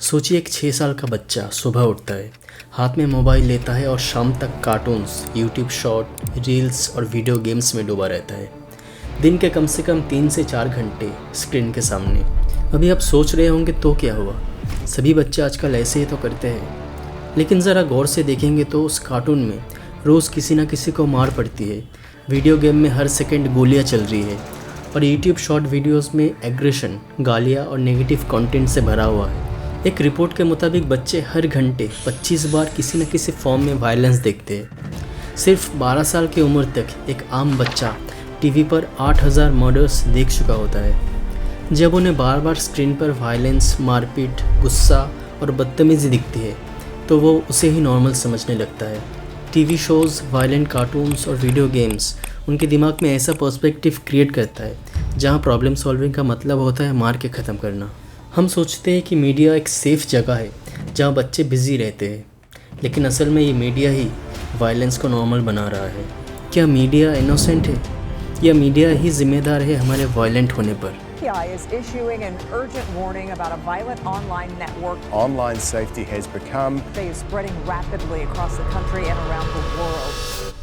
सोचिए एक 6 साल का बच्चा सुबह उठता है, हाथ में मोबाइल लेता है और शाम तक कार्टून्स, यूट्यूब शॉर्ट, रील्स और वीडियो गेम्स में डूबा रहता है। दिन के कम से कम 3 से 4 घंटे स्क्रीन के सामने। अभी आप सोच रहे होंगे तो क्या हुआ, सभी बच्चे आजकल ऐसे ही तो करते हैं। लेकिन ज़रा गौर से देखेंगे तो उस कार्टून में रोज़ किसी न किसी को मार पड़ती है, वीडियो गेम में हर सेकंड गोलियां चल रही है और यूट्यूब शॉर्ट वीडियोस में एग्रेशन, गालियाँ और नेगेटिव कंटेंट से भरा हुआ है। एक रिपोर्ट के मुताबिक बच्चे हर घंटे 25 बार किसी न किसी फॉर्म में वायलेंस देखते हैं। सिर्फ 12 साल की उम्र तक एक आम बच्चा टीवी पर 8000 मर्डर्स देख चुका होता है। जब उन्हें बार बार स्क्रीन पर वायलेंस, मारपीट, गुस्सा और बदतमीज़ी दिखती है तो वो उसे ही नॉर्मल समझने लगता है। टीवी शोज़, वायलेंट कार्टून्स और वीडियो गेम्स उनके दिमाग में ऐसा पर्सपेक्टिव क्रिएट करता है जहाँ प्रॉब्लम सॉल्विंग का मतलब होता है मार के ख़त्म करना। हम सोचते हैं कि मीडिया एक सेफ़ जगह है जहाँ बच्चे बिज़ी रहते हैं, लेकिन असल में ये मीडिया ही वायलेंस को नॉर्मल बना रहा है। क्या मीडिया इनोसेंट है या मीडिया ही जिम्मेदार है हमारे वायलेंट होने पर? is issuing an urgent warning about a violent online network. Online safety has become They are spreading rapidly across the country and around the world.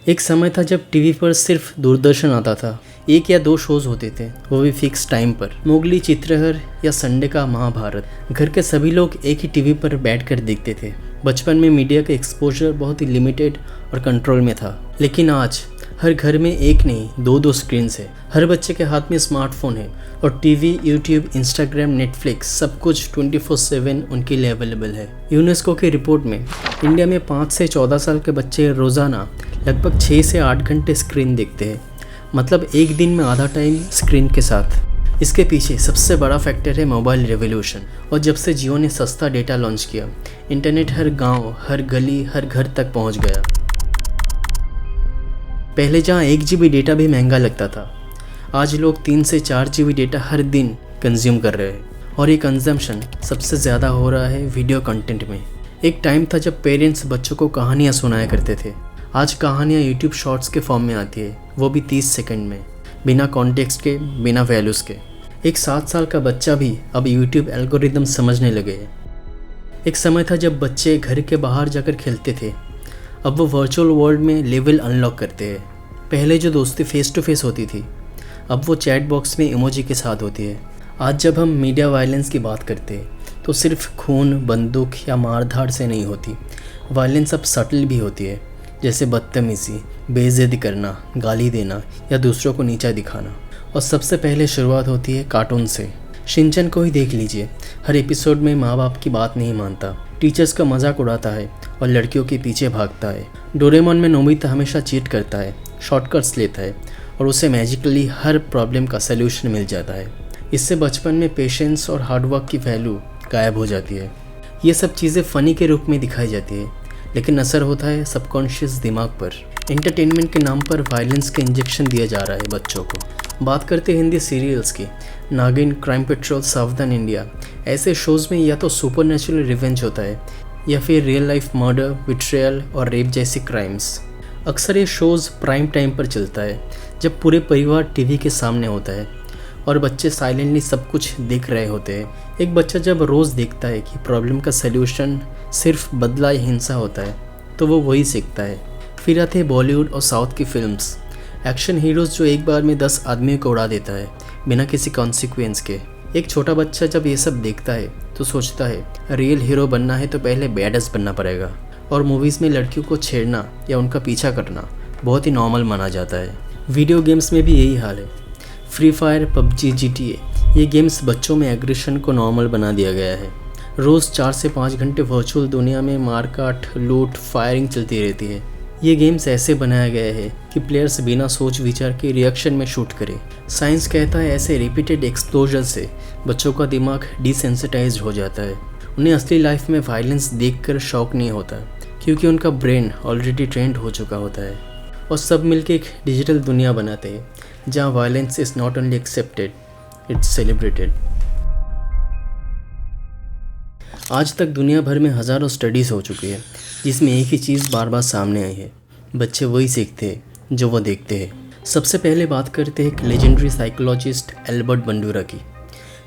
एक समय था जब टीवी पर सिर्फ दूरदर्शन आता था। 1 या 2 शोज होते थे, वो भी फिक्स टाइम पर। मोगली, चित्रहर या संडे का महाभारत घर के सभी लोग एक ही टीवी पर बैठकर देखते थे। बचपन में मीडिया का एक्सपोजर बहुत ही लिमिटेड और कंट्रोल में था, लेकिन आज हर घर में एक नहीं 2-2 स्क्रीन्स है। हर बच्चे के हाथ में स्मार्टफोन है और टीवी, यूट्यूब, इंस्टाग्राम, नेटफ्लिक्स सब कुछ 24/7 उनके लिए अवेलेबल है। यूनेस्को की रिपोर्ट में इंडिया में 5 से 14 साल के बच्चे रोज़ाना लगभग 6 से 8 घंटे स्क्रीन देखते हैं, मतलब एक दिन में आधा टाइम स्क्रीन के साथ। इसके पीछे सबसे बड़ा फैक्टर है मोबाइल रेवोल्यूशन। और जब से जियो ने सस्ता डेटा लॉन्च किया, इंटरनेट हर गांव, हर गली, हर घर तक पहुंच गया। पहले जहां 1 GB डेटा भी महंगा लगता था, आज लोग 3 से 4 GB डेटा हर दिन कंज्यूम कर रहे हैं। और ये कंजम्पशन सबसे ज़्यादा हो रहा है वीडियो कंटेंट में। एक टाइम था जब पेरेंट्स बच्चों को कहानियाँ सुनाया करते थे। आज कहानियाँ यूट्यूब शॉर्ट्स के फॉर्म में आती है, वो भी 30 सेकंड में, बिना कॉन्टेक्स्ट के, बिना वैल्यूज़ के। एक 7 साल का बच्चा भी अब यूट्यूब एल्गोरिदम समझने लगे हैं। एक समय था जब बच्चे घर के बाहर जाकर खेलते थे, अब वो वर्चुअल वर्ल्ड में लेवल अनलॉक करते हैं। पहले जो दोस्ती फेस टू फेस होती थी, अब वो चैट बॉक्स में इमोजी के साथ होती है। आज जब हम मीडिया वायलेंस की बात करते हैं तो सिर्फ खून, बंदूक या मारधाड़ से नहीं होती। वायलेंस अब सटल भी होती है, जैसे बदतमीज़ी, बेइज्जती करना, गाली देना या दूसरों को नीचा दिखाना। और सबसे पहले शुरुआत होती है कार्टून से। शिनचैन को ही देख लीजिए, हर एपिसोड में माँ बाप की बात नहीं मानता, टीचर्स का मजाक उड़ाता है और लड़कियों के पीछे भागता है। डोरेमोन में नोबिता हमेशा चीट करता है, शॉर्टकट्स लेता है और उसे मैजिकली हर प्रॉब्लम का सलूशन मिल जाता है। इससे बचपन में पेशेंस और हार्डवर्क की वैल्यू गायब हो जाती है। ये सब चीज़ें फ़नी के रूप में दिखाई जाती है, लेकिन असर होता है सबकॉन्शियस दिमाग पर। एंटरटेनमेंट के नाम पर वायलेंस के इंजेक्शन दिया जा रहा है बच्चों को। बात करते हैं हिंदी सीरियल्स की, नागिन, क्राइम पेट्रोल, सावधान इंडिया। ऐसे शोज़ में या तो सुपर नेचुरल रिवेंज होता है या फिर रियल लाइफ मर्डर, बिट्रेयल और रेप जैसी क्राइम्स। अक्सर ये शोज़ प्राइम टाइम पर चलता है, जब पूरे परिवार टीवी के सामने होता है और बच्चे साइलेंटली सब कुछ देख रहे होते हैं। एक बच्चा जब रोज़ देखता है कि प्रॉब्लम का सल्यूशन सिर्फ बदला या हिंसा होता है, तो वो वही सीखता है। फिर आते हैं बॉलीवुड और साउथ की फिल्म्स। एक्शन हीरोज़ जो एक बार में 10 आदमियों को उड़ा देता है बिना किसी कॉन्सिक्वेंस के। एक छोटा बच्चा जब ये सब देखता है तो सोचता है रियल हीरो बनना है तो पहले बैडस बनना पड़ेगा। और मूवीज़ में लड़कियों को छेड़ना या उनका पीछा करना बहुत ही नॉर्मल माना जाता है। वीडियो गेम्स में भी यही हाल है। फ्री फायर, पबजी, GTA, ये गेम्स बच्चों में एग्रेशन को नॉर्मल बना दिया गया है। रोज़ 4 से 5 घंटे वर्चुअल दुनिया में मारकाट, लूट, फायरिंग चलती रहती है। ये गेम्स ऐसे बनाया गया है कि प्लेयर्स बिना सोच विचार के रिएक्शन में शूट करें। साइंस कहता है ऐसे रिपीटेड एक्सपोजर से बच्चों का दिमाग डिसेंसिटाइज्ड हो जाता है। उन्हें असली लाइफ में वायलेंस देखकर शौक नहीं होता, क्योंकि उनका ब्रेन ऑलरेडी ट्रेंड हो चुका होता है। और सब मिलकर एक डिजिटल दुनिया बनाते हैं जहाँ violence is not only accepted, it's celebrated. आज तक दुनिया भर में हज़ारों स्टडीज़ हो चुकी है जिसमें एक ही चीज़ बार बार सामने आई है, बच्चे वही सीखते हैं जो वो देखते हैं। सबसे पहले बात करते हैं एक लेजेंडरी साइकोलॉजिस्ट एल्बर्ट बंडूरा की,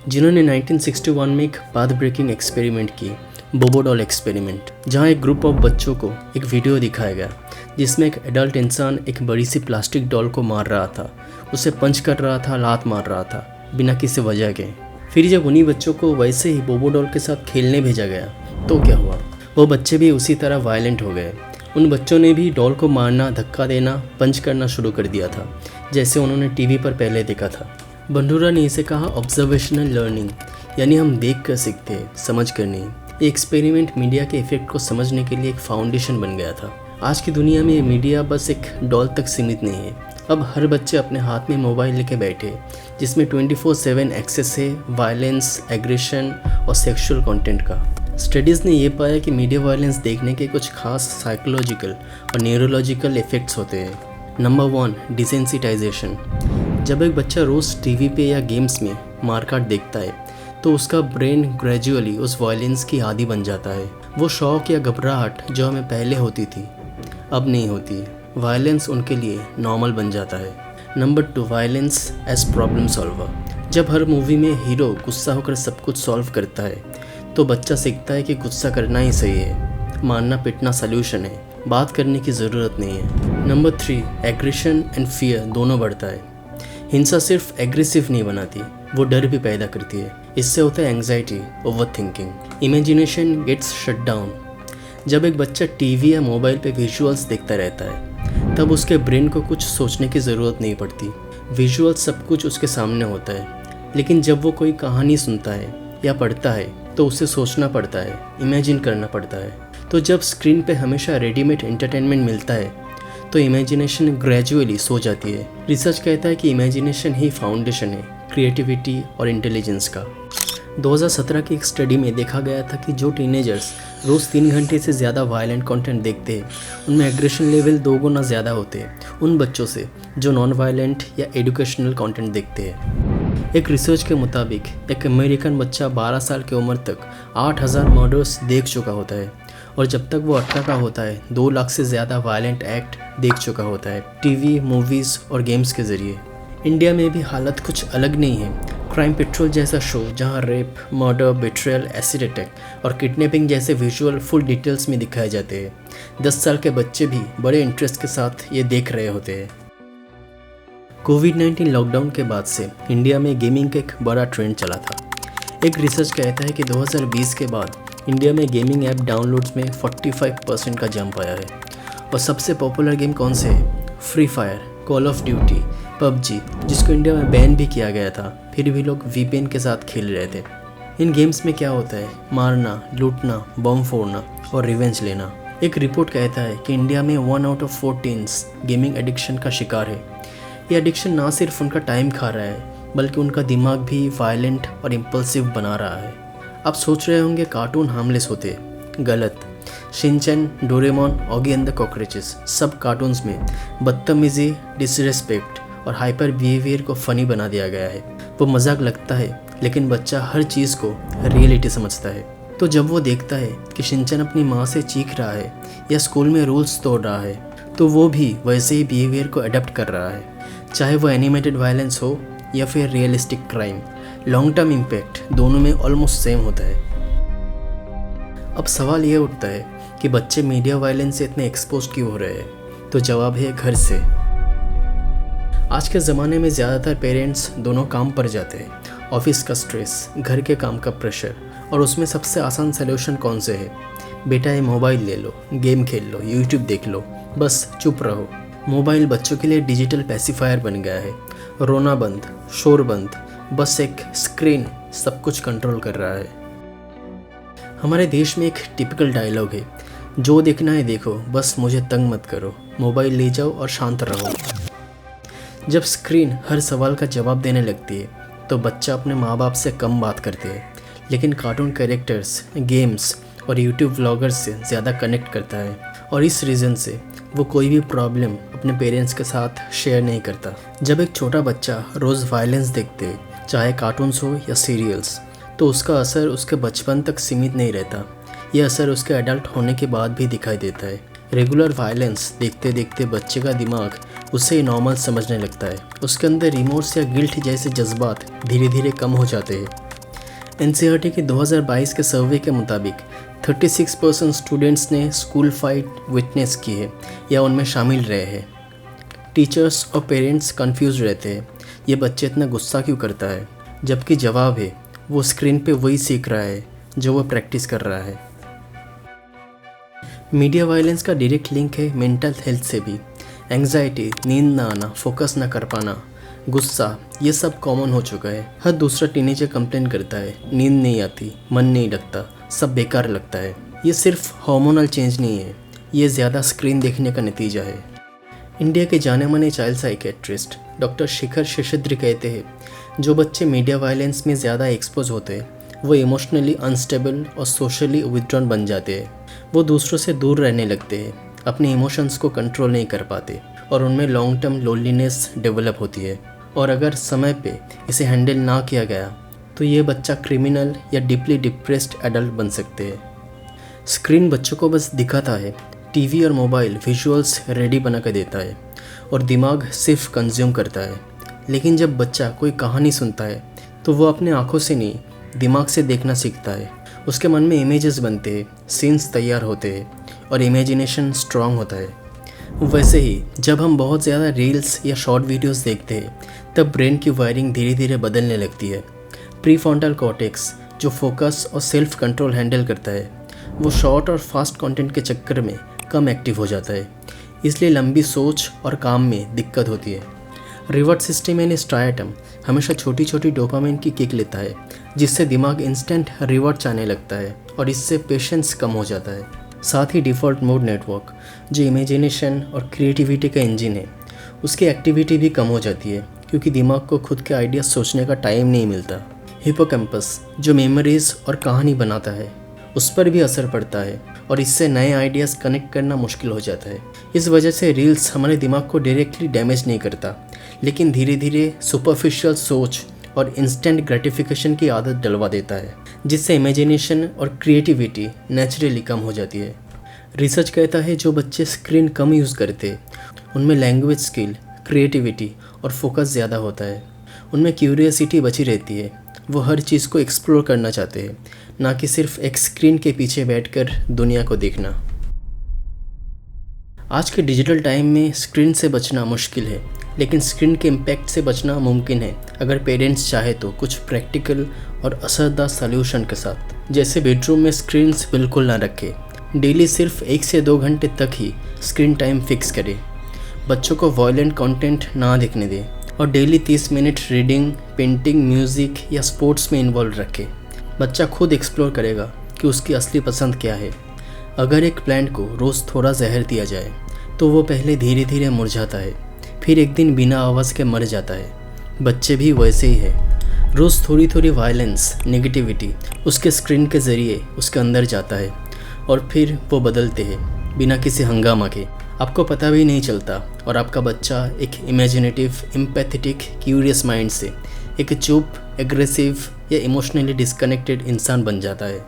जिन्होंने 1961 में एक पाथ ब्रेकिंग एक्सपेरिमेंट की, बोबो डॉल एक्सपेरिमेंट, जहां एक ग्रुप ऑफ बच्चों को एक वीडियो दिखाया गया जिसमें एक एडल्ट इंसान एक बड़ी सी प्लास्टिक डॉल को मार रहा था, उसे पंच कर रहा था, लात मार रहा था बिना किसी वजह के। फिर जब उन्हीं बच्चों को वैसे ही बोबो डॉल के साथ खेलने भेजा गया तो क्या हुआ, वो बच्चे भी उसी तरह वायलेंट हो गए। उन बच्चों ने भी डॉल को मारना, धक्का देना, पंच करना शुरू कर दिया था, जैसे उन्होंने टीवी पर पहले देखा था। बंडूरा ने इसे कहा ऑब्जर्वेशनल लर्निंग, यानी हम देख कर सीखते हैं, समझ कर नहीं। ये एक्सपेरिमेंट मीडिया के इफेक्ट को समझने के लिए एक फाउंडेशन बन गया था। आज की दुनिया में मीडिया बस एक डॉल तक सीमित नहीं है, अब हर बच्चे अपने हाथ में मोबाइल लेके बैठे, जिसमें 24/7 एक्सेस है वायलेंस, एग्रेशन और सेक्सुअल कंटेंट का। स्टडीज़ ने यह पाया कि मीडिया वायलेंस देखने के कुछ खास साइकोलॉजिकल और न्यूरोलॉजिकल इफ़ेक्ट्स होते हैं। Number 1, desensitization. जब एक बच्चा रोज़ टीवी पे या गेम्स में मारकाट देखता है तो उसका ब्रेन ग्रेजुअली उस वायलेंस की आदी बन जाता है। वो शौक या घबराहट जो हमें पहले होती थी अब नहीं होती, वायलेंस उनके लिए नॉर्मल बन जाता है। Number 2, violence as problem solver. जब हर मूवी में हीरो गुस्सा होकर सब कुछ सॉल्व करता है तो बच्चा सीखता है कि गुस्सा करना ही सही है, मारना पीटना सल्यूशन है, बात करने की ज़रूरत नहीं है। नंबर 3, एग्रेशन एंड फियर दोनों बढ़ता है। हिंसा सिर्फ एग्रेसिव नहीं बनाती, वो डर भी पैदा करती है। इससे होता है anxiety, overthinking, imagination gets shut down. जब एक बच्चा टीवी या मोबाइल पे विजुअल्स देखता रहता है तब उसके ब्रेन को कुछ सोचने की ज़रूरत नहीं पड़ती, विजुअल्स सब कुछ उसके सामने होता है। लेकिन जब वो कोई कहानी सुनता है या पढ़ता है तो उसे सोचना पड़ता है, इमेजिन करना पड़ता है। तो जब स्क्रीन पे हमेशा रेडीमेड एंटरटेनमेंट मिलता है तो इमेजिनेशन ग्रेजुअली सो जाती है। रिसर्च कहता है कि इमेजिनेशन ही फाउंडेशन है क्रिएटिविटी और इंटेलिजेंस का। 2017 की एक स्टडी में देखा गया था कि जो टीनेजर्स रोज़ 3 घंटे से ज़्यादा वायलेंट कंटेंट देखते हैं उनमें एग्रेशन लेवल 2 गुना ज़्यादा होते हैं उन बच्चों से जो नॉन वायलेंट या एजुकेशनल कंटेंट देखते हैं। एक रिसर्च के मुताबिक एक अमेरिकन बच्चा 12 साल की उम्र तक 8000 मर्डर्स देख चुका होता है और जब तक वो 18 का होता है 2 लाख से ज़्यादा वायलेंट एक्ट देख चुका होता है टीवी, मूवीज़ और गेम्स के ज़रिए। इंडिया में भी हालत कुछ अलग नहीं है। क्राइम पेट्रोल जैसा शो जहां rape, murder, betrayal, acid attack और किडनैपिंग जैसे विजुअल फुल डिटेल्स में दिखाए जाते हैं। 10 साल के बच्चे भी बड़े इंटरेस्ट के साथ ये देख रहे होते हैं। कोविड-19 लॉकडाउन के बाद से इंडिया में गेमिंग का एक बड़ा ट्रेंड चला था। एक रिसर्च कहता है कि 2020 के बाद इंडिया में गेमिंग ऐप डाउनलोड्स में 45% का जंप आया है। और सबसे पॉपुलर गेम कौन से है? Free fire, call of duty, PUBG, जिसको इंडिया में बैन भी किया गया था, फिर भी लोग वीपीएन के साथ खेल रहे थे। इन गेम्स में क्या होता है? मारना, लूटना, बम फोड़ना और रिवेंज लेना। एक रिपोर्ट कहता है कि इंडिया में 1 out of 4 teens gaming addiction का शिकार है। ये एडिक्शन ना सिर्फ उनका टाइम खा रहा है बल्कि उनका दिमाग भी वायलेंट और इम्पल्सिव बना रहा है। आप सोच रहे होंगे कार्टून हार्मलेस होते, गलत। Shinchan, Doraemon, Oggy and the cockroaches सब कार्टून्स में बदतमीजी, डिसरिस्पेक्ट और हाइपर बिहेवियर को फ़नी बना दिया गया है। वो मजाक लगता है लेकिन बच्चा हर चीज़ को रियलिटी समझता है। तो जब वो देखता है कि शिनचैन अपनी माँ से चीख रहा है या स्कूल में रूल्स तोड़ रहा है तो वो भी वैसे ही बिहेवियर को अडॉप्ट कर रहा है, चाहे वो एनिमेटेड वायलेंस हो या फिर realistic crime. Long term impact दोनों में ऑलमोस्ट सेम होता है। अब सवाल ये उठता है कि बच्चे मीडिया वायलेंस से इतने एक्सपोज क्यों हो रहे हैं? तो जवाब है घर से। आज के ज़माने में ज़्यादातर पेरेंट्स दोनों काम पर जाते हैं। ऑफिस का स्ट्रेस, घर के काम का प्रेशर, और उसमें सबसे आसान सलूशन कौन से है? बेटा ये मोबाइल ले लो, गेम खेल लो, यूट्यूब देख लो, बस चुप रहो। मोबाइल बच्चों के लिए डिजिटल पैसिफायर बन गया है। रोना बंद, शोर बंद, बस एक स्क्रीन सब कुछ कंट्रोल कर रहा है। हमारे देश में एक टिपिकल डायलॉग है, जो देखना है देखो, बस मुझे तंग मत करो, मोबाइल ले जाओ और शांत रहो। जब स्क्रीन हर सवाल का जवाब देने लगती है तो बच्चा अपने माँ बाप से कम बात करते हैं, लेकिन कार्टून कैरेक्टर्स, गेम्स और यूट्यूब व्लॉगर्स से ज़्यादा कनेक्ट करता है। और इस रीज़न से वो कोई भी प्रॉब्लम अपने पेरेंट्स के साथ शेयर नहीं करता। जब एक छोटा बच्चा रोज़ वायलेंस देखते है, चाहे कार्टून्स हो या सीरियल्स, तो उसका असर उसके बचपन तक सीमित नहीं रहता। यह असर उसके एडल्ट होने के बाद भी दिखाई देता है। रेगुलर वायलेंस देखते देखते बच्चे का दिमाग उसे नॉर्मल समझने लगता है। उसके अंदर रिमोर्स या गिल्ट जैसे जज्बात धीरे धीरे कम हो जाते हैं। एनसीईआरटी के 2022 के सर्वे के मुताबिक 36% स्टूडेंट्स ने स्कूल फाइट विटनेस की है या उनमें शामिल रहे हैं। टीचर्स और पेरेंट्स कंफ्यूज रहते हैं, ये बच्चे इतना गुस्सा क्यों करता है, जबकि जवाब है वो स्क्रीन पे वही सीख रहा है जो वो प्रैक्टिस कर रहा है। मीडिया वायलेंस का डायरेक्ट लिंक है मेंटल हेल्थ से भी। एंग्जाइटी, नींद ना आना, फोकस ना कर पाना, गुस्सा, ये सब कॉमन हो चुका है। हर दूसरा टीनेजर कंप्लेन करता है, नींद नहीं आती, मन नहीं लगता, सब बेकार लगता है। ये सिर्फ हार्मोनल चेंज नहीं है, ये ज़्यादा स्क्रीन देखने का नतीजा है। इंडिया के जाने माने चाइल्ड साइकेट्रिस्ट डॉक्टर शिखर शेषाद्री कहते हैं, जो बच्चे मीडिया वायलेंस में ज़्यादा एक्सपोज होते हैं वो इमोशनली अनस्टेबल और सोशली विथड्रॉन बन जाते हैं। वो दूसरों से दूर रहने लगते हैं, अपने इमोशंस को कंट्रोल नहीं कर पाते और उनमें लॉन्ग टर्म लोनलीनेस डेवलप होती है। और अगर समय पे इसे हैंडल ना किया गया तो ये बच्चा क्रिमिनल या डीपली डिप्रेस्ड एडल्ट बन सकते हैं। स्क्रीन बच्चों को बस दिखाता है, टीवी और मोबाइल विजुअल्स रेडी बना कर देता है और दिमाग सिर्फ कंज्यूम करता है। लेकिन जब बच्चा कोई कहानी सुनता है तो वो अपने आँखों से नहीं दिमाग से देखना सीखता है। उसके मन में इमेजेस बनते हैं, सीन्स तैयार होते हैं और इमेजिनेशन स्ट्रांग होता है। वैसे ही जब हम बहुत ज़्यादा रील्स या शॉर्ट वीडियोस देखते हैं तब ब्रेन की वायरिंग धीरे धीरे बदलने लगती है। प्रीफ्रंटल कॉर्टेक्स जो फोकस और सेल्फ कंट्रोल हैंडल करता है वो शॉर्ट और फास्ट कंटेंट के चक्कर में कम एक्टिव हो जाता है, इसलिए लंबी सोच और काम में दिक्कत होती है। रिवॉर्ड सिस्टम यानी स्ट्राइटम हमेशा छोटी छोटी डोपामिन की किक लेता है, जिससे दिमाग इंस्टेंट रिवॉर्ड चाहने लगता है और इससे पेशेंस कम हो जाता है। साथ ही डिफ़ॉल्ट मोड नेटवर्क जो इमेजिनेशन और क्रिएटिविटी का इंजन है, उसकी एक्टिविटी भी कम हो जाती है क्योंकि दिमाग को खुद के आइडियाज़ सोचने का टाइम नहीं मिलता। हिपोकैम्पस जो मेमोरीज और कहानी बनाता है उस पर भी असर पड़ता है और इससे नए आइडियाज़ कनेक्ट करना मुश्किल हो जाता है। इस वजह से रील्स हमारे दिमाग को डायरेक्टली डैमेज नहीं करता, लेकिन धीरे धीरे सुपरफिशियल सोच और इंस्टेंट ग्रेटिफिकेशन की आदत डलवा देता है, जिससे इमेजिनेशन और क्रिएटिविटी नेचुरली कम हो जाती है। रिसर्च कहता है जो बच्चे स्क्रीन कम यूज़ करते उनमें लैंग्वेज स्किल, क्रिएटिविटी और फोकस ज़्यादा होता है। उनमें क्यूरियोसिटी बची रहती है, वो हर चीज़ को एक्सप्लोर करना चाहते हैं, ना कि सिर्फ एक स्क्रीन के पीछे बैठकर दुनिया को देखना। आज के डिजिटल टाइम में स्क्रीन से बचना मुश्किल है, लेकिन स्क्रीन के इम्पैक्ट से बचना मुमकिन है अगर पेरेंट्स चाहे तो कुछ प्रैक्टिकल और असरदार सॉल्यूशन के साथ। जैसे बेडरूम में स्क्रीन्स बिल्कुल ना रखें, डेली सिर्फ 1 से 2 घंटे तक ही स्क्रीन टाइम फिक्स करें, बच्चों को वायलेंट कंटेंट ना देखने दें और daily 30 minute reading, painting, music या स्पोर्ट्स में इन्वॉल्व रखें। बच्चा खुद एक्सप्लोर करेगा कि उसकी असली पसंद क्या है। अगर एक प्लांट को रोज़ थोड़ा जहर दिया जाए तो वो पहले धीरे धीरे मुरझाता है, फिर एक दिन बिना आवाज़ के मर जाता है। बच्चे भी वैसे ही है, रोज़ थोड़ी थोड़ी वायलेंस, नेगेटिविटी उसके स्क्रीन के ज़रिए उसके अंदर जाता है और फिर वो बदलते हैं बिना किसी हंगामा के। आपको पता भी नहीं चलता और आपका बच्चा एक इमेजिनेटिव, एम्पैथेटिक, क्यूरियस माइंड से एक चुप, एग्रेसिव या इमोशनली डिस्कनेक्टेड इंसान बन जाता है।